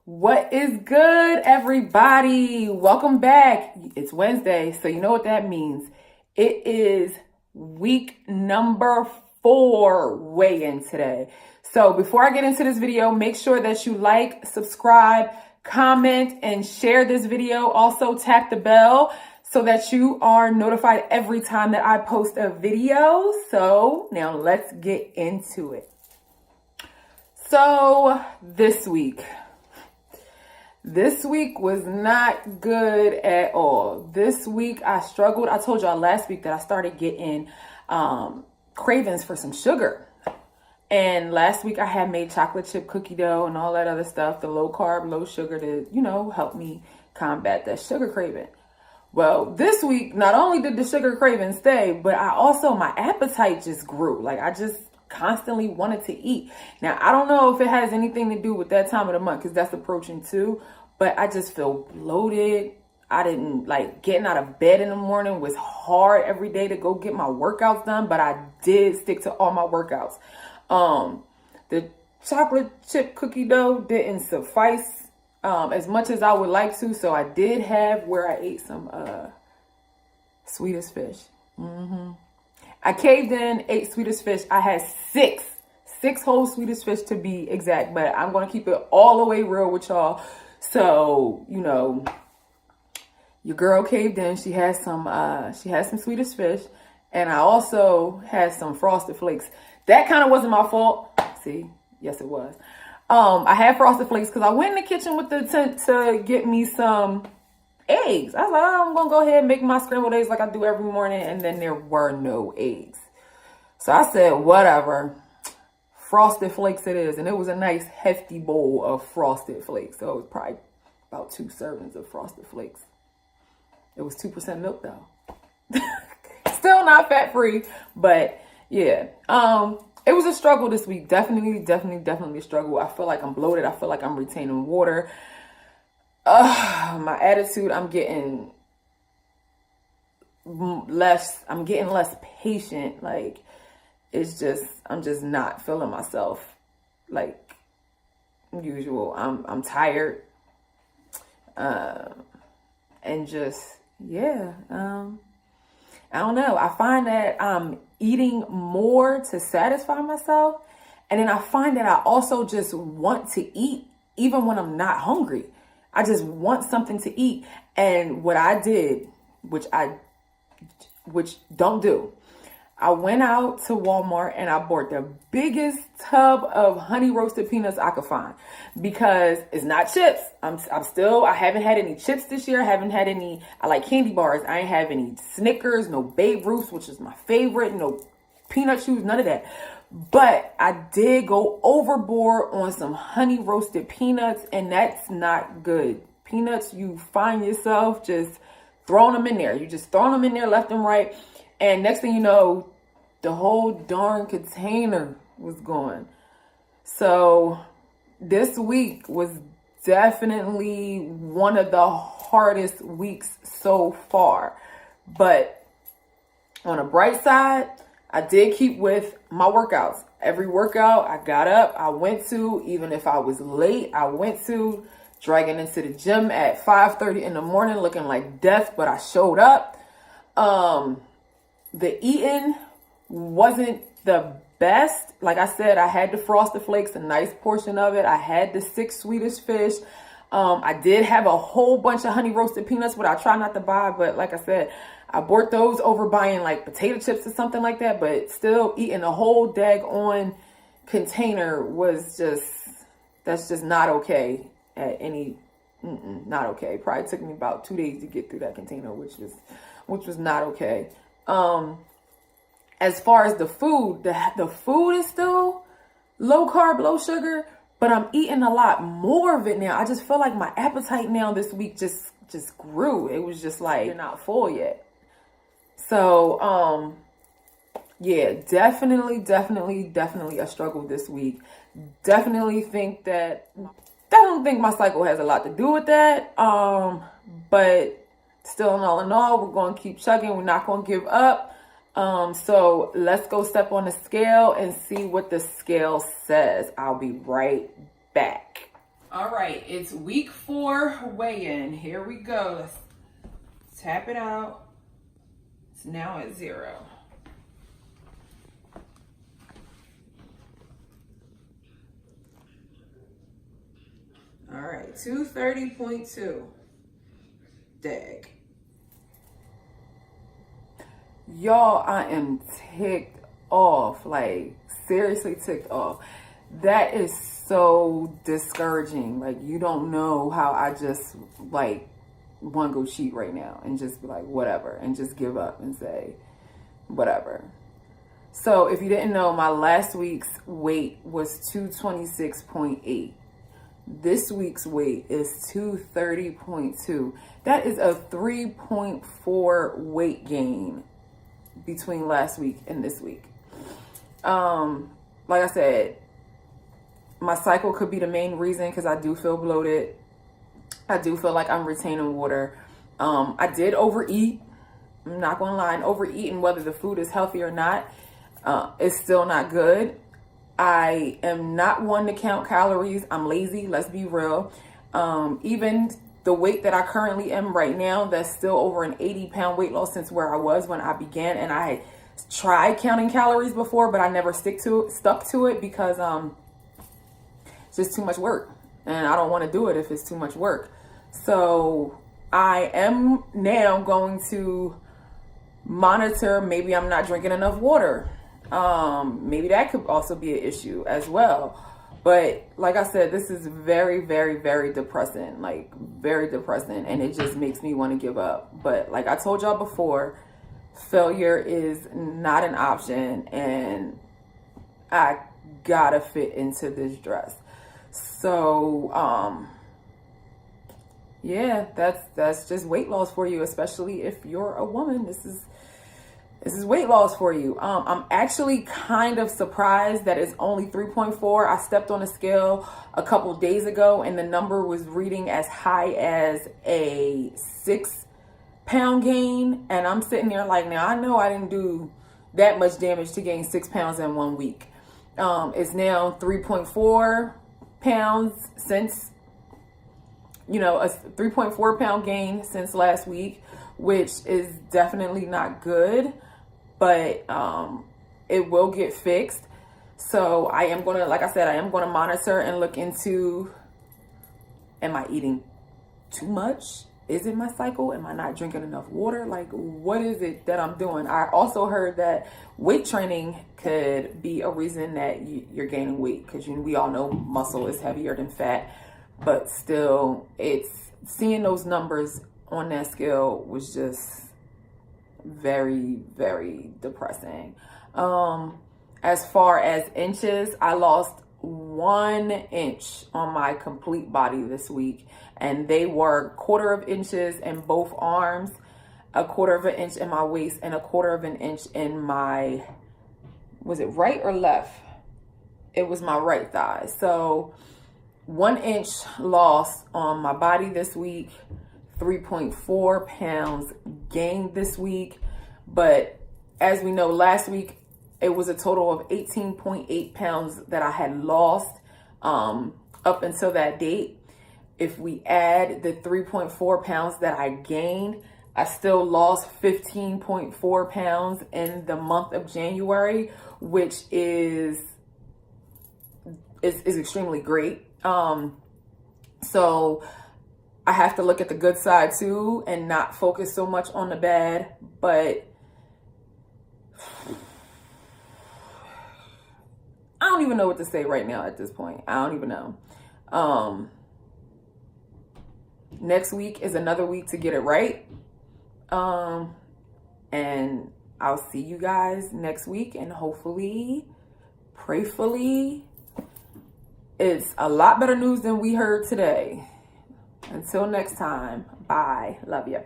What is good, everybody? Welcome back. It's Wednesday, so you know what that means. It is week number 4 weigh-in today. So before I get into this video, make sure that you like, subscribe, comment, and share this video. Also tap the bell so that you are notified every time that I post a video. So now let's get into it. So this week was not good at all. This week I struggled. I told y'all last week that I started getting cravings for some sugar. And last week I had made chocolate chip cookie dough and all that other stuff, the low carb, low sugar to, help me combat that sugar craving. Well, this week, not only did the sugar craving stay, but my appetite just grew. Like I just constantly wanted to eat. Now, I don't know if it has anything to do with that time of the month because that's approaching too, but I just feel bloated. I didn't getting out of bed in the morning was hard every day to go get my workouts done, but I did stick to all my workouts. The chocolate chip cookie dough didn't suffice as much as I would like to, so I did have where I ate some Swedish fish. I caved in, ate Swedish fish. I had six whole Swedish fish to be exact, but I'm going to keep it all the way real with y'all. So, your girl caved in. She had some Swedish fish, and I also had some Frosted Flakes. That kind of wasn't my fault. See? Yes, it was. I had Frosted Flakes because I went in the kitchen with the intent to get me some eggs. I was like, I'm going to go ahead and make my scrambled eggs like I do every morning. And then there were no eggs. So I said, whatever. Frosted Flakes it is. And it was a nice hefty bowl of Frosted Flakes. So it was probably about 2 servings of Frosted Flakes. It was 2% milk though. Still not fat free, but yeah. It was a struggle this week. Definitely a struggle. I feel like I'm bloated. I feel like I'm retaining water. My attitude, I'm getting less patient. Like, I'm just not feeling myself like usual. I'm tired. And just, yeah. I don't know. I find that I'm eating more to satisfy myself. And then I find that I also just want to eat even when I'm not hungry. I just want something to eat. And what I did, which don't do, I went out to Walmart and I bought the biggest tub of honey roasted peanuts I could find because it's not chips. I haven't had any chips this year. I like candy bars. I ain't have any Snickers, no Babe Ruths, which is my favorite, no peanut chews, none of that. But I did go overboard on some honey roasted peanuts, and that's not good. Peanuts, you find yourself just throwing them in there. You just throwing them in there left and right. And next thing you know, the whole darn container was gone. So this week was definitely one of the hardest weeks so far. But on a bright side, I did keep with my workouts. Every workout I got up, I went to, even if I was late, I went to, dragging into the gym at 5:30 in the morning, looking like death, but I showed up. The eating wasn't the best. Like I said, I had the Frosted Flakes, a nice portion of it. I had the 6 Swedish fish. I did have a whole bunch of honey roasted peanuts, but I try not to buy. But like I said, I bought those over buying like potato chips or something like that. But still, eating a whole daggone container that's just not okay at any, not okay. Probably took me about 2 days to get through that container, which was not okay. As far as the food, the food is still low carb, low sugar, but I'm eating a lot more of it now. I just feel like my appetite now this week just grew. It was just like, you're not full yet. So, yeah, definitely a struggle this week. Definitely don't think my cycle has a lot to do with that. But still, in all, we're going to keep chugging. We're not going to give up. So let's go step on the scale and see what the scale says. I'll be right back. All right, it's week 4 weigh-in. Here we go. Let's tap it out. It's now at 0. All right, 230.2. Dag. Y'all, I am ticked off. Like, seriously ticked off. That is so discouraging. Like, you don't know how I just, like, want to go cheat right now and just be like, whatever, and just give up and say, whatever. So, if you didn't know, my last week's weight was 226.8. This week's weight is 230.2. That is a 3.4 weight gain between last week and this week. Like I said, my cycle could be the main reason because I do feel bloated. I do feel like I'm retaining water. I did overeat. I'm not going to lie. And overeating, whether the food is healthy or not, is still not good. I am not one to count calories. I'm lazy. Let's be real. Even the weight that I currently am right now, that's still over an 80-pound weight loss since where I was when I began. And I tried counting calories before, but I never stuck to it because it's just too much work. And I don't want to do it if it's too much work. So I am now going to monitor. Maybe I'm not drinking enough water. Maybe that could also be an issue as well. But like I said, this is very, very, very depressing, like very depressing. And it just makes me want to give up. But like I told y'all before, failure is not an option. And I gotta fit into this dress. So, yeah, that's just weight loss for you, especially if you're a woman. This is weight loss for you. I'm actually kind of surprised that it's only 3.4. I stepped on a scale a couple days ago and the number was reading as high as a 6-pound gain. And I'm sitting there like, now I know I didn't do that much damage to gain 6 pounds in 1 week. It's now 3.4 pounds since, a 3.4 pound gain since last week, which is definitely not good. But it will get fixed. So I am going to, like I said, I am going to monitor and look into, am I eating too much? Is it my cycle? Am I not drinking enough water? Like, what is it that I'm doing? I also heard that weight training could be a reason that you're gaining weight because we all know muscle is heavier than fat. But still, it's seeing those numbers on that scale was just very, very depressing. As far as inches, I lost 1 inch on my complete body this week, and they were 1/4 inches in both arms, 1/4 inch in my waist, and 1/4 inch in my, was it right or left? It was my right thigh. So 1 inch loss on my body this week, 3.4 pounds gained this week. But as we know, last week, it was a total of 18.8 pounds that I had lost up until that date. If we add the 3.4 pounds that I gained, I still lost 15.4 pounds in the month of January, which is extremely great. So I have to look at the good side too and not focus so much on the bad. But I don't even know what to say right now at this point. I don't even know. Next week is another week to get it right. And I'll see you guys next week, and hopefully, prayfully, it's a lot better news than we heard today. Until next time, bye. Love you.